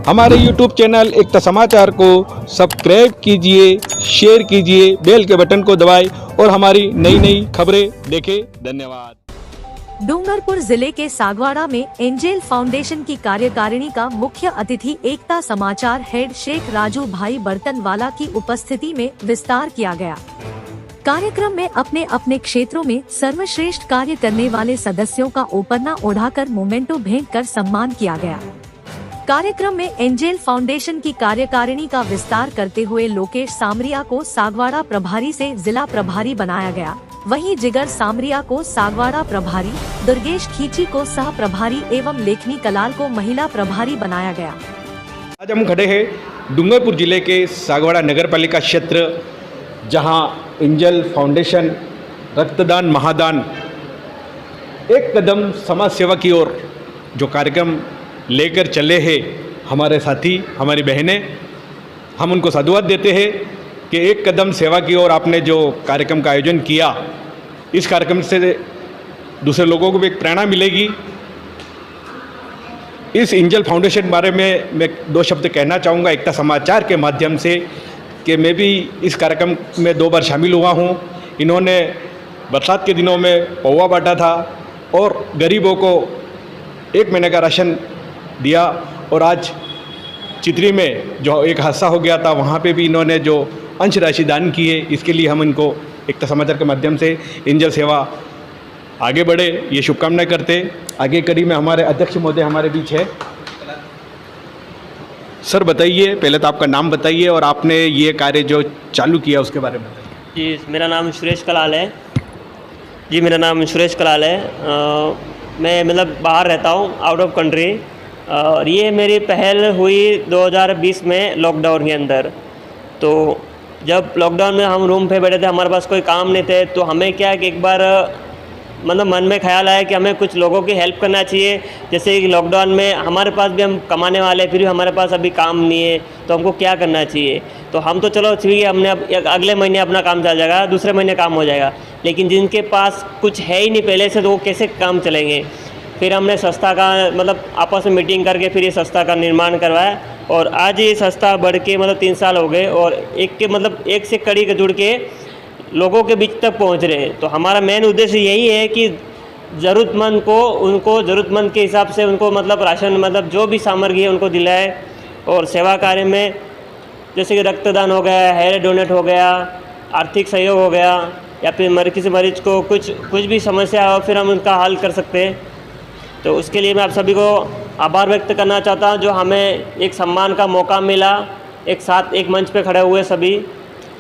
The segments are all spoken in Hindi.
हमारे YouTube चैनल एकता समाचार को सब्सक्राइब कीजिए, शेयर कीजिए, बेल के बटन को दबाएं और हमारी नई नई खबरें देखें। धन्यवाद। डूंगरपुर जिले के सागवाड़ा में एंजेल फाउंडेशन की कार्यकारिणी का मुख्य अतिथि एकता समाचार हेड शेख राजू भाई बर्तनवाला की उपस्थिति में विस्तार किया गया। कार्यक्रम में अपने अपने क्षेत्रों में सर्वश्रेष्ठ कार्य करने वाले सदस्यों का ओपरना ओढ़ाकर मोमेंटो भेंट कर सम्मान किया गया। कार्यक्रम में एंजेल फाउंडेशन की कार्यकारिणी का विस्तार करते हुए लोकेश सामरिया को सागवाड़ा प्रभारी से जिला प्रभारी बनाया गया। वहीं जिगर सामरिया को सागवाड़ा प्रभारी, दुर्गेश खींची को सह प्रभारी एवं लेखनी कलाल को महिला प्रभारी बनाया गया। आज हम खड़े हैं डूंगरपुर जिले के सागवाड़ा नगर पालिका क्षेत्र, जहां एंजल फाउंडेशन रक्तदान महादान एक कदम समाज सेवा की ओर जो कार्यक्रम लेकर चले हैं हमारे साथी, हमारी बहनें, हम उनको साधुवाद देते हैं कि एक कदम सेवा की ओर आपने जो कार्यक्रम का आयोजन किया, इस कार्यक्रम से दूसरे लोगों को भी एक प्रेरणा मिलेगी। इस एंजल फाउंडेशन बारे में मैं 2 शब्द कहना चाहूँगा एकता समाचार के माध्यम से कि मैं भी इस कार्यक्रम में 2 बार शामिल हुआ हूँ। इन्होंने बरसात के दिनों में पौवा बांटा था और गरीबों को 1 महीने का राशन दिया, और आज चित्री में जो एक हादसा हो गया था वहाँ पे भी इन्होंने जो अंश राशि दान की है, इसके लिए हम इनको एकता समाचार के माध्यम से एंजल सेवा आगे बढ़े ये शुभकामनाएं करते। आगे कड़ी में हमारे अध्यक्ष महोदय हमारे बीच है। सर बताइए, पहले तो आपका नाम बताइए और आपने ये कार्य जो चालू किया उसके बारे में बताइए। जी, मेरा नाम सुरेश कलाल है। मैं मतलब बाहर रहता हूँ, आउट ऑफ कंट्री, और ये मेरी पहल हुई 2020 में लॉकडाउन के अंदर। तो जब लॉकडाउन में हम रूम पे बैठे थे, हमारे पास कोई काम नहीं थे, तो हमें क्या है कि एक बार मतलब मन में ख्याल आया कि हमें कुछ लोगों की हेल्प करना चाहिए। जैसे कि लॉकडाउन में हमारे पास भी, हम कमाने वाले, फिर भी हमारे पास अभी काम नहीं है, तो हमको क्या करना चाहिए। तो हम तो चलो ठीक है, हमने अब अगले महीने अपना काम चल जाएगा, दूसरे महीने काम हो जाएगा, लेकिन जिनके पास कुछ है ही नहीं पहले से, तो वो कैसे काम चलेंगे। फिर हमने संस्था का मतलब आपस में मीटिंग करके फिर ये संस्था का निर्माण करवाया, और आज ये संस्था बढ़ के मतलब 3 साल हो गए, और एक से कड़ी के जुड़ के लोगों के बीच तक पहुंच रहे हैं। तो हमारा मेन उद्देश्य यही है कि ज़रूरतमंद को, उनको ज़रूरतमंद के हिसाब से उनको मतलब राशन, मतलब जो भी सामग्री है उनको दिलाए। और सेवा कार्य में जैसे कि रक्तदान हो गया, हेयर डोनेट हो गया, आर्थिक सहयोग हो गया, या फिर किसी मरीज को कुछ भी समस्या हो, फिर हम उनका हल कर सकते हैं। तो उसके लिए मैं आप सभी को आभार व्यक्त करना चाहता हूँ, जो हमें एक सम्मान का मौका मिला, एक साथ एक मंच पे खड़े हुए सभी,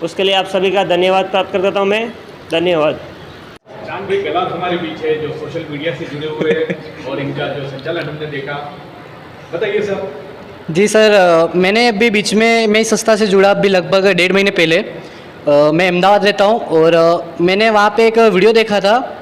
उसके लिए आप सभी का धन्यवाद प्राप्त करता हूँ मैं। धन्यवाद। चांद भाई कलाल हमारे बीच है, जो सोशल मीडिया से जुड़े हुए हैं और इनका जो संचालन हमने देखा, बताइए सर। जी सर, मैंने अभी बीच में मैं इस संस्था से जुड़ा अभी लगभग 1.5 महीने पहले। मैं अहमदाबाद रहता हूँ, और मैंने वहाँ पे एक वीडियो देखा था।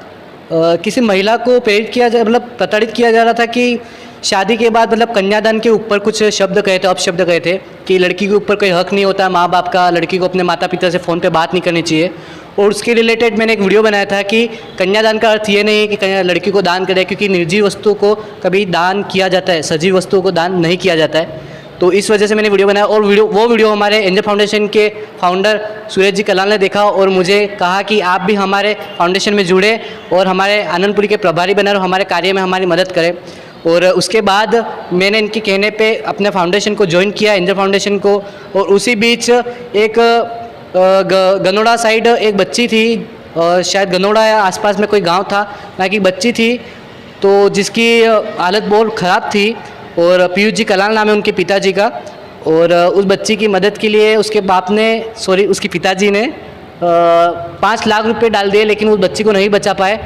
किसी महिला को प्रेरित किया जा, मतलब प्रताड़ित किया जा रहा था कि शादी के बाद मतलब कन्यादान के ऊपर कुछ शब्द कहे थे, अपशब्द कहे थे कि लड़की के ऊपर कोई हक नहीं होता माँ बाप का, लड़की को अपने माता पिता से फ़ोन पे बात नहीं करनी चाहिए। और उसके रिलेटेड मैंने एक वीडियो बनाया था कि कन्यादान का अर्थ ये नहीं है कि लड़की को दान करें, क्योंकि निर्जीव वस्तु को कभी दान किया जाता है, सजीव वस्तुओं को दान नहीं किया जाता है। तो इस वजह से मैंने वीडियो बनाया, और वो वीडियो हमारे एंजल फाउंडेशन के फाउंडर सूरज जी कलाल ने देखा और मुझे कहा कि आप भी हमारे फाउंडेशन में जुड़े और हमारे आनंदपुरी के प्रभारी बने और हमारे कार्य में हमारी मदद करें। और उसके बाद मैंने इनके कहने पे अपने फाउंडेशन को ज्वाइन किया, एंजल फाउंडेशन को। और उसी बीच एक गनोड़ा साइड एक बच्ची थी, शायद गनोड़ा या आसपास में कोई गांव था, वहाँ की बच्ची थी, तो जिसकी हालत बहुत ख़राब थी, और पीयूष जी कलाल नाम है उनके पिताजी का। और उस बच्ची की मदद के लिए उसके पिताजी ने 5 लाख रुपए डाल दिए, लेकिन उस बच्ची को नहीं बचा पाए।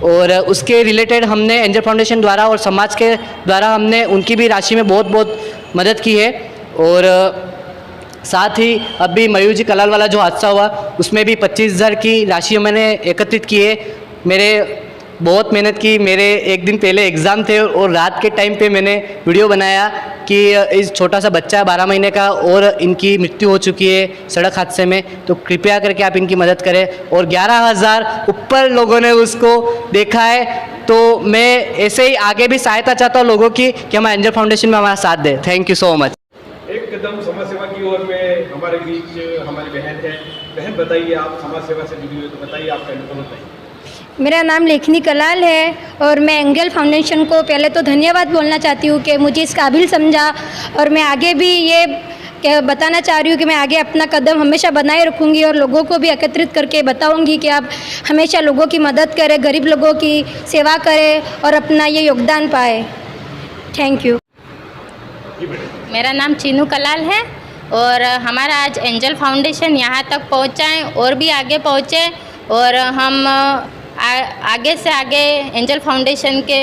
और उसके रिलेटेड हमने एंजल फाउंडेशन द्वारा और समाज के द्वारा हमने उनकी भी राशि में बहुत मदद की है। और साथ ही अभी मयूर जी कलाल वाला जो हादसा हुआ, उसमें भी 25,000 की राशि मैंने एकत्रित की है। मेरे बहुत मेहनत की, मेरे एक दिन पहले एग्ज़ाम थे और रात के टाइम पे मैंने वीडियो बनाया कि इस छोटा सा बच्चा है 12 महीने का और इनकी मृत्यु हो चुकी है सड़क हादसे में, तो कृपया करके आप इनकी मदद करें। और 11,000 ऊपर लोगों ने उसको देखा है, तो मैं ऐसे ही आगे भी सहायता चाहता हूँ लोगों की कि हमारे एंजल फाउंडेशन में हमारा साथ दें। Thank you so much. समाज सेवा की ओर में हमारे बीच हमारी बहन है। बहन बताइए, आप समाज सेवा से जुड़ी हुई, तो बताइए आपका अनुभव बताइए। मेरा नाम लेखनी कलाल है और मैं एंगल फाउंडेशन को पहले तो धन्यवाद बोलना चाहती हूँ कि मुझे इस काबिल समझा, और मैं आगे भी ये बताना चाह रही हूँ कि मैं आगे अपना कदम हमेशा बनाए रखूँगी और लोगों को भी एकत्रित करके बताऊँगी कि आप हमेशा लोगों की मदद करें, गरीब लोगों की सेवा करें और अपना ये योगदान पाए। Thank you. मेरा नाम चीनू कलाल है और हमारा आज एंजल फाउंडेशन यहाँ तक पहुँचा है और भी आगे पहुँचे, और हम आगे से आगे एंजल फाउंडेशन के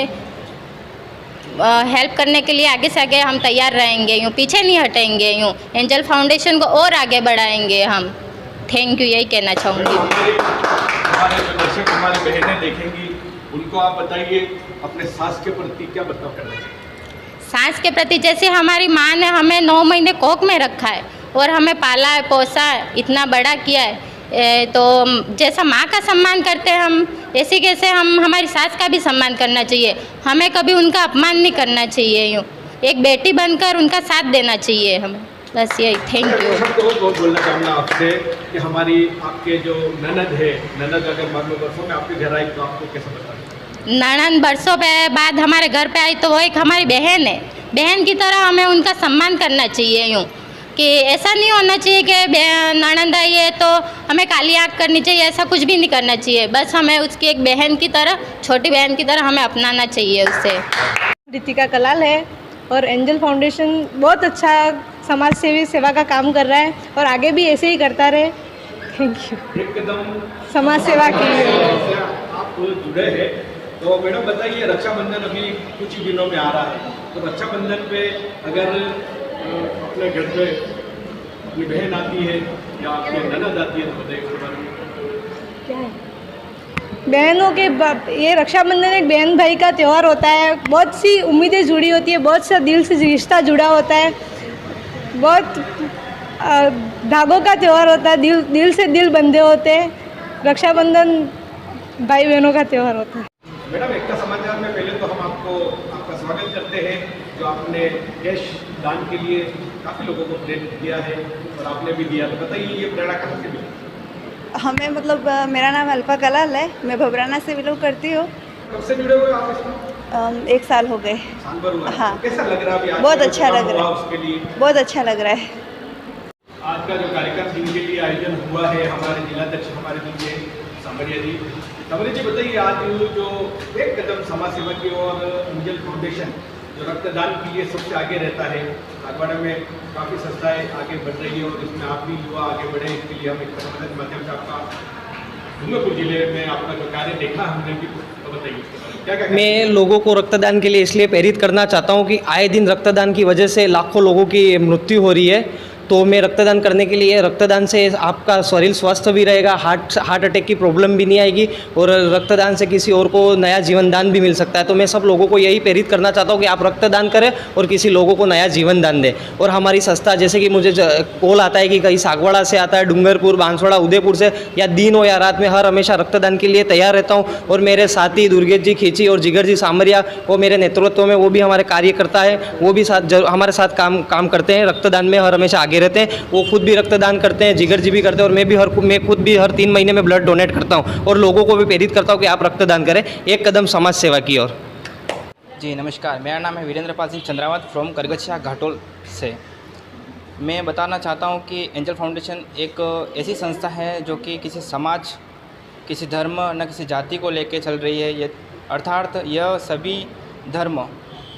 हेल्प करने के लिए आगे से आगे हम तैयार रहेंगे, यूँ पीछे नहीं हटेंगे, यूँ एंजल फाउंडेशन को और आगे बढ़ाएंगे हम। थैंक यू, यही कहना चाहूँगी। हमारे जो दर्शक हमारी बहनें देखेंगी, उनको आप बताइए अपने सास के प्रति क्या बर्ताव करना चाहिए। सांस के प्रति, जैसे हमारी माँ ने हमें 9 महीने कोख में रखा है और हमें पाला है, पोसा है, इतना बड़ा किया है, तो जैसा माँ का सम्मान करते हैं हम, ऐसे कैसे हम हमारी सास का भी सम्मान करना चाहिए। हमें कभी उनका अपमान नहीं करना चाहिए, यूँ एक बेटी बनकर उनका साथ देना चाहिए हमें। बस यही। Thank you. बहुत बोलना चाहूँगा आपसे कि हमारी आपके जो ननद है, ननद अगर मान लो बरसों में आपके घर आई तो आपको कैसा बताएं। ननद बरसों बाद हमारे घर पे आई तो वो एक हमारी बहन है, बहन की तरह हमें उनका सम्मान करना चाहिए, यूँ कि ऐसा नहीं होना चाहिए कि ननद आई है तो हमें काली आँख करनी चाहिए, ऐसा कुछ भी नहीं करना चाहिए। बस हमें उसकी एक बहन की तरह, छोटी बहन की तरह हमें अपनाना चाहिए उससे। रितिका कलाल है और एंजल फाउंडेशन बहुत अच्छा समाज सेवी सेवा का काम कर रहा है और आगे भी ऐसे ही करता रहे। Thank you. एकदम समाज सेवा के लिए आप जुड़े हैं, तो मैडम बताइए, रक्षाबंधन अभी कुछ ही दिनों में आ रहा है, तो रक्षाबंधन पे अगर अपने घर पे अपनी बहन आती है या आपकी ननद आती है तो बताइए उसके बारे में। क्या है, बहनों के ये रक्षाबंधन एक बहन भाई का त्यौहार होता है, बहुत सी उम्मीदें जुड़ी होती है, बहुत सा दिल से रिश्ता जुड़ा होता है, बहुत धागों का त्यौहार होता है, दिल से दिल बंधे होते हैं। रक्षाबंधन भाई बहनों का त्यौहार होता है। मैडम, एकता समाचार में पहले तो हम आपका स्वागत करते हैं, जो आपने कैश दान के लिए काफ़ी लोगों को प्रेरित किया है और आपने भी दिया, तो बताइए ये प्रेरणा कहाँ से मिली। हमें मतलब मेरा नाम अल्फा कलाल है, मैं भबराना से बिलोंग करती हूँ। कब से जुड़े हुए आप इसमें? 1 साल हो गए। साल भर हुआ है। हाँ। कैसा लग रहा है अभी? बहुत अच्छा लग रहा है, उसके लिए बहुत अच्छा लग रहा है। आज का जो कार्यक्रम जिनके लिए आयोजन हुआ है, हमारे जिलाध्यक्ष हमारे दिल्ली सांवरिया जी, सांवरिया जी बताइए, आज जो एक कदम समाज सेवा की और एंजल फाउंडेशन जो रक्तदान के लिए सबसे आगे रहता है, सागवाड़ा में काफ़ी संस्थाएं आगे बढ़ रही है और इसमें आप भी युवा आगे बढ़े, इसके लिए हम एक समाचार के माध्यम से आपका डूंगरपुर जिले में आपका जो कार्य देखा हमने भी, तो बताइए क्या क्या। मैं लोगों को रक्तदान के लिए इसलिए प्रेरित करना चाहता हूं कि आए दिन रक्तदान की वजह से लाखों लोगों की मृत्यु हो रही है, तो मैं रक्तदान करने के लिए, रक्तदान से आपका शरीर स्वस्थ भी रहेगा, हार्ट अटैक की प्रॉब्लम भी नहीं आएगी और रक्तदान से किसी और को नया जीवन दान भी मिल सकता है। तो मैं सब लोगों को यही प्रेरित करना चाहता हूँ कि आप रक्तदान करें और किसी लोगों को नया जीवन दान दें। और हमारी संस्था, जैसे कि मुझे कॉल आता है कि कहीं सागवाड़ा से आता है, डूंगरपुर, बांसवाड़ा, उदयपुर से, या दिन हो या रात में हर हमेशा रक्तदान के लिए तैयार रहता हूँ। और मेरे साथी दुर्गेश जी खींची और जिगर जी सांवरिया, वो मेरे नेतृत्व में, वो भी हमारे कार्यकर्ता है, वो भी हमारे साथ काम करते हैं, रक्तदान में हर हमेशा आगे रहते हैं। वो खुद भी रक्तदान करते हैं, जिगर जी भी करते हैं, और मैं खुद भी हर 3 महीने में ब्लड डोनेट करता हूँ और लोगों को भी प्रेरित करता हूँ कि आप रक्तदान करें, एक कदम समाज सेवा की ओर। जी नमस्कार, मेरा नाम है वीरेंद्र पाल सिंह चंद्रावत फ्रॉम करगछिया घाटोल से। मैं बताना चाहता हूँ कि एंजल फाउंडेशन एक ऐसी संस्था है जो कि किसी समाज, किसी धर्म, न किसी जाति को लेकर चल रही है। ये अर्थात यह सभी धर्म,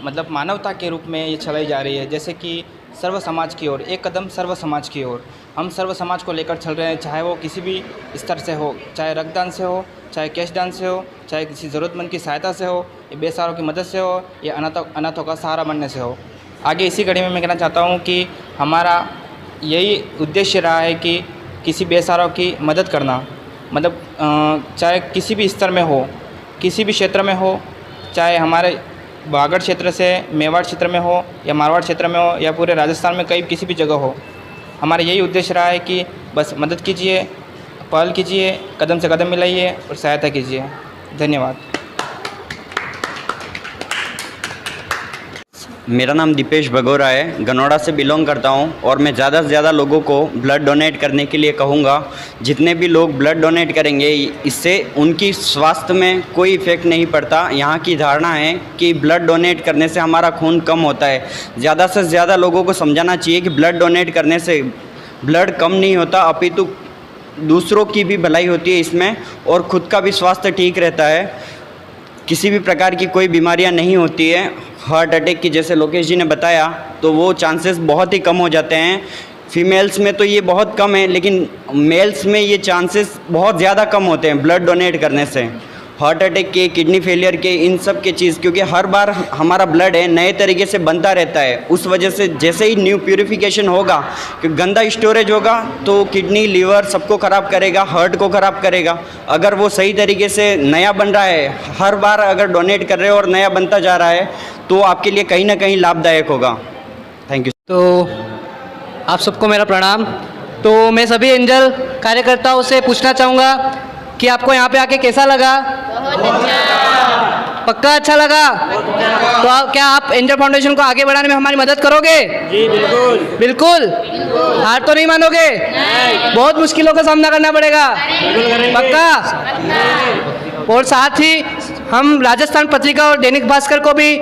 मतलब मानवता के रूप में ये चलाई जा रही है, जैसे कि सर्व समाज की ओर, एक कदम सर्व समाज की ओर। हम सर्व समाज को लेकर चल रहे हैं, चाहे वो किसी भी स्तर से हो, चाहे रक्तदान से हो, चाहे कैश दान से हो, चाहे किसी ज़रूरतमंद की सहायता से हो, या बेसहारों की मदद से हो, या अनाथों का सहारा बनने से हो। आगे इसी कड़ी में मैं कहना चाहता हूँ कि हमारा यही उद्देश्य रहा है कि किसी बेसहारों की मदद करना, मतलब चाहे किसी भी स्तर में हो, किसी भी क्षेत्र में हो, चाहे हमारे बागड़ क्षेत्र से मेवाड़ क्षेत्र में हो या मारवाड़ क्षेत्र में हो या पूरे राजस्थान में कहीं किसी भी जगह हो, हमारा यही उद्देश्य रहा है कि बस मदद कीजिए, पहल कीजिए, कदम से कदम मिलाइए और सहायता कीजिए। धन्यवाद। मेरा नाम दीपेश भगोरा है, गनौड़ा से बिलोंग करता हूं और मैं ज़्यादा से ज़्यादा लोगों को ब्लड डोनेट करने के लिए कहूँगा। जितने भी लोग ब्लड डोनेट करेंगे इससे उनकी स्वास्थ्य में कोई इफ़ेक्ट नहीं पड़ता। यहाँ की धारणा है कि ब्लड डोनेट करने से हमारा खून कम होता है। ज़्यादा से ज़्यादा लोगों को समझाना चाहिए कि ब्लड डोनेट करने से ब्लड कम नहीं होता, अपितु दूसरों की भी भलाई होती है इसमें और ख़ुद का भी स्वास्थ्य ठीक रहता है। किसी भी प्रकार की कोई बीमारियां नहीं होती है। हार्ट अटैक की जैसे लोकेश जी ने बताया तो वो चांसेस बहुत ही कम हो जाते हैं। फीमेल्स में तो ये बहुत कम है, लेकिन मेल्स में ये चांसेस बहुत ज़्यादा कम होते हैं ब्लड डोनेट करने से। हार्ट अटैक के, किडनी फेलियर के, इन सब के चीज़, क्योंकि हर बार हमारा ब्लड है नए तरीके से बनता रहता है। उस वजह से जैसे ही न्यू प्यूरिफिकेशन होगा, कि गंदा स्टोरेज होगा तो किडनी, लीवर सबको ख़राब करेगा, हार्ट को ख़राब करेगा। अगर वो सही तरीके से नया बन रहा है, हर बार अगर डोनेट कर रहे हो और नया बनता जा रहा है तो आपके लिए कहीं ना कहीं लाभदायक होगा। Thank you. तो आप सबको मेरा प्रणाम। तो मैं सभी एंजल कार्यकर्ताओं से पूछना चाहूँगा कि आपको यहाँ पे आके कैसा लगा? पक्का अच्छा लगा? तो क्या आप एंजल फाउंडेशन को आगे बढ़ाने में हमारी मदद करोगे? जी बिल्कुल। बिल्कुल? हार तो नहीं मानोगे? बहुत मुश्किलों का सामना करना पड़ेगा। पक्का? और साथ ही हम राजस्थान पत्रिका और दैनिक भास्कर को भी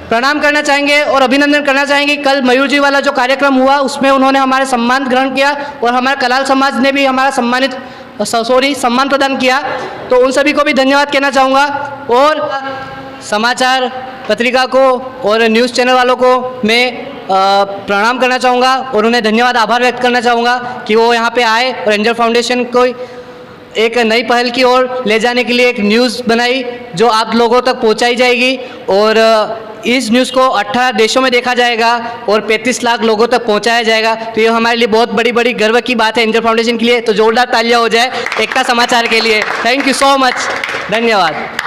प्रणाम करना चाहेंगे और अभिनंदन करना चाहेंगे। कल मयूर जी वाला जो कार्यक्रम हुआ उसमें उन्होंने हमारे सम्मान ग्रहण किया और हमारे कलाल समाज ने भी हमारा सम्मान प्रदान किया। तो उन सभी को भी धन्यवाद कहना चाहूँगा और समाचार पत्रिका को और न्यूज़ चैनल वालों को मैं प्रणाम करना चाहूँगा और उन्हें धन्यवाद, आभार व्यक्त करना चाहूँगा कि वो यहाँ पे आए और एंजल फाउंडेशन को एक नई पहल की ओर ले जाने के लिए एक न्यूज़ बनाई जो आप लोगों तक पहुँचाई जाएगी और इस न्यूज़ को 18 देशों में देखा जाएगा और 35 लाख लोगों तक पहुंचाया जाएगा। तो ये हमारे लिए बहुत बड़ी गर्व की बात है एंजल फाउंडेशन के लिए। तो जोरदार तालियां हो जाए एकता समाचार के लिए। Thank you so much. धन्यवाद।